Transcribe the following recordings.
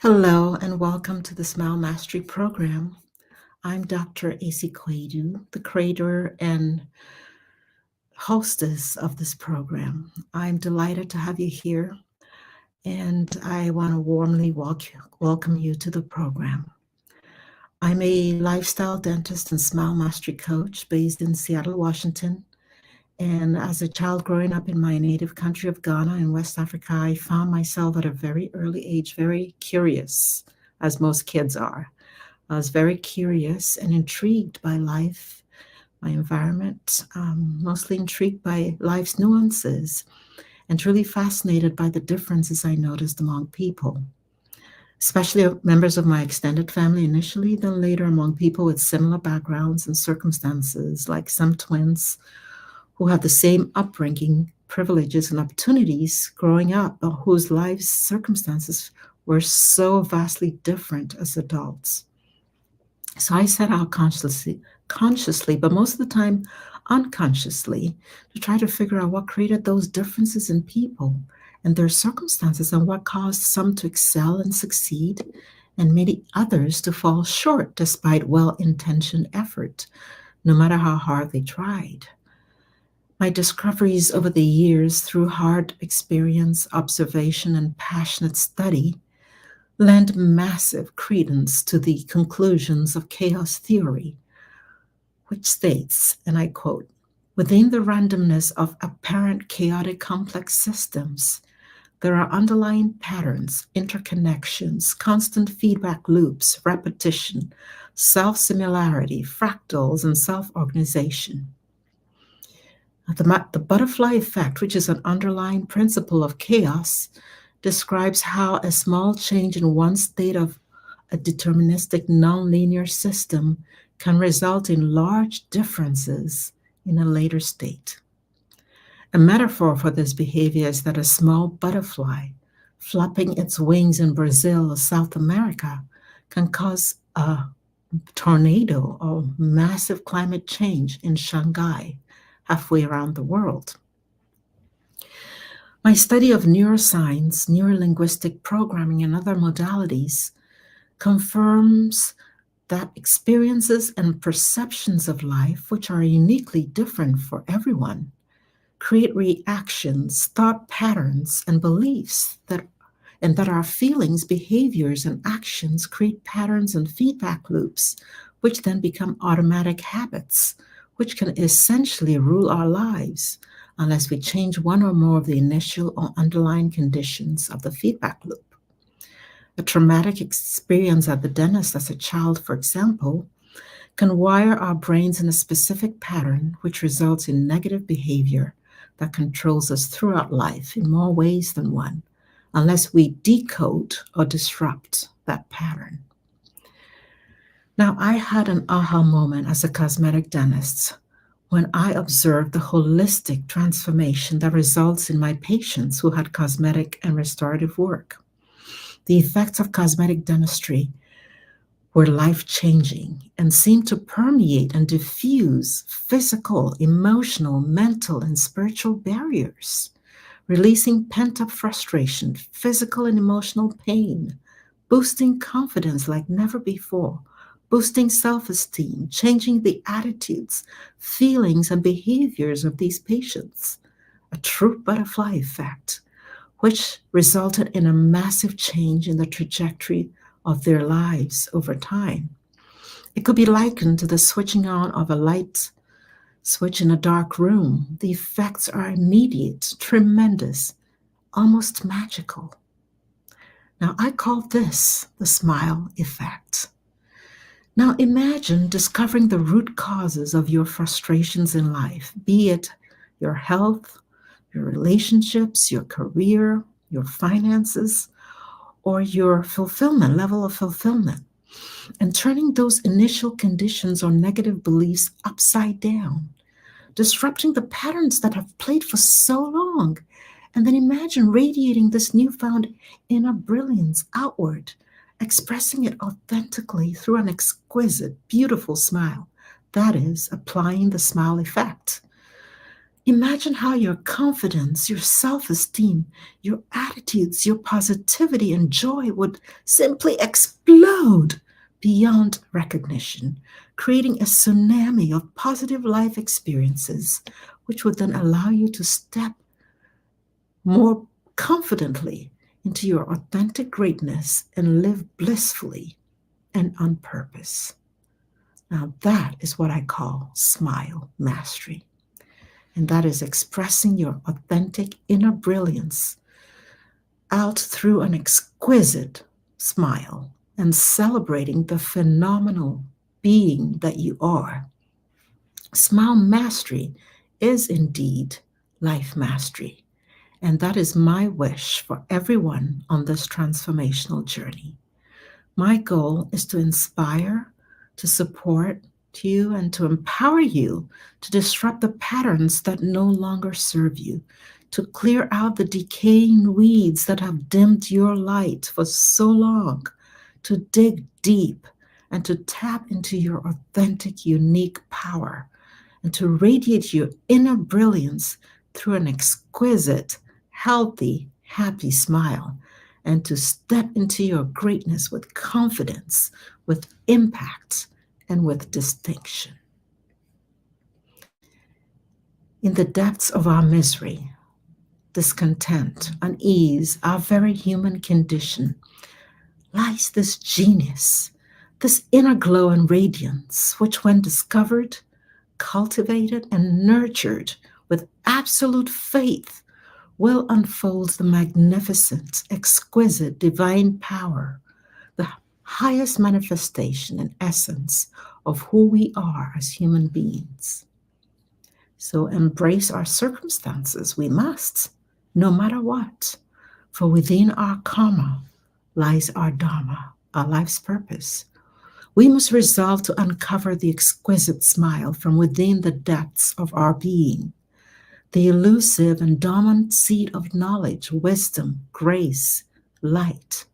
Hello and welcome to the Smile Mastery Program. I'm Dr. AC Quaidoo, the creator and hostess of this program. I'm delighted to have you here, and I want to warmly welcome you to the program. I'm a lifestyle dentist and smile mastery coach based in Seattle, Washington. And as a child growing up in my native country of Ghana in West Africa, I found myself at a very early age very curious, as most kids are. I was very curious and intrigued by life, my environment, mostly intrigued by life's nuances, and truly fascinated by the differences I noticed among people, especially members of my extended family initially, then later among people with similar backgrounds and circumstances, like some twins who had the same upbringing, privileges, and opportunities growing up, but whose lives' circumstances were so vastly different as adults. So I set out consciously, but most of the time unconsciously, to try to figure out what created those differences in people and their circumstances and what caused some to excel and succeed and many others to fall short despite well-intentioned effort, no matter how hard they tried. My discoveries over the years through hard experience, observation, and passionate study lend massive credence to the conclusions of chaos theory, which states, and I quote, "Within the randomness of apparent chaotic complex systems, there are underlying patterns, interconnections, constant feedback loops, repetition, self-similarity, fractals, and self-organization. The butterfly effect, which is an underlying principle of chaos, describes how a small change in one state of a deterministic nonlinear system can result in large differences in a later state. A metaphor for this behavior is that a small butterfly flapping its wings in Brazil or South America can cause a tornado or massive climate change in Shanghai, halfway around the world. My study of neuroscience, neurolinguistic programming, and other modalities confirms that experiences and perceptions of life, which are uniquely different for everyone, create reactions, thought patterns, and beliefs and that our feelings, behaviors, and actions create patterns and feedback loops, which then become automatic habits, which can essentially rule our lives unless we change one or more of the initial or underlying conditions of the feedback loop. A traumatic experience at the dentist as a child, for example, can wire our brains in a specific pattern, which results in negative behavior that controls us throughout life in more ways than one, unless we decode or disrupt that pattern. Now, I had an aha moment as a cosmetic dentist when I observed the holistic transformation that results in my patients who had cosmetic and restorative work. The effects of cosmetic dentistry were life-changing and seemed to permeate and diffuse physical, emotional, mental, and spiritual barriers, releasing pent-up frustration, physical and emotional pain, boosting confidence like never before, boosting self-esteem, changing the attitudes, feelings, and behaviors of these patients. A true butterfly effect, which resulted in a massive change in the trajectory of their lives over time. It could be likened to the switching on of a light switch in a dark room. The effects are immediate, tremendous, almost magical. Now, I call this the smile effect. Now, imagine discovering the root causes of your frustrations in life, be it your health, your relationships, your career, your finances, or your level of fulfillment, and turning those initial conditions or negative beliefs upside down, disrupting the patterns that have played for so long, and then imagine radiating this newfound inner brilliance outward, expressing it authentically through an exquisite, beautiful smile. That is, applying the smile effect. Imagine how your confidence, your self esteem, your attitudes, your positivity, and joy would simply explode beyond recognition, creating a tsunami of positive life experiences, which would then allow you to step more confidently into your authentic greatness and live blissfully and on purpose. Now, that is what I call smile mastery. And that is expressing your authentic inner brilliance out through an exquisite smile and celebrating the phenomenal being that you are. Smile mastery is indeed life mastery. And that is my wish for everyone on this transformational journey. My goal is to inspire, to support you, and to empower you to disrupt the patterns that no longer serve you, to clear out the decaying weeds that have dimmed your light for so long, to dig deep and to tap into your authentic, unique power, and to radiate your inner brilliance through an exquisite, healthy, happy smile, and to step into your greatness with confidence, with impact, and with distinction. In the depths of our misery, discontent, unease, our very human condition, lies this genius, this inner glow and radiance, which, when discovered, cultivated, and nurtured with absolute faith, will unfold the magnificent, exquisite, divine power, the highest manifestation and essence of who we are as human beings. So embrace our circumstances, we must, no matter what, for within our karma lies our dharma, our life's purpose. We must resolve to uncover the exquisite smile from within the depths of our being, the elusive and dormant seed of knowledge, wisdom, grace, light,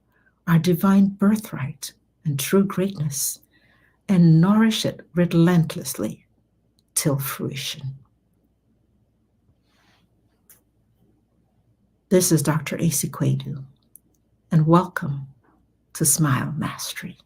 our divine birthright and true greatness, and nourish it relentlessly till fruition. This is Dr. AC Quaidoo, and welcome to Smile Mastery.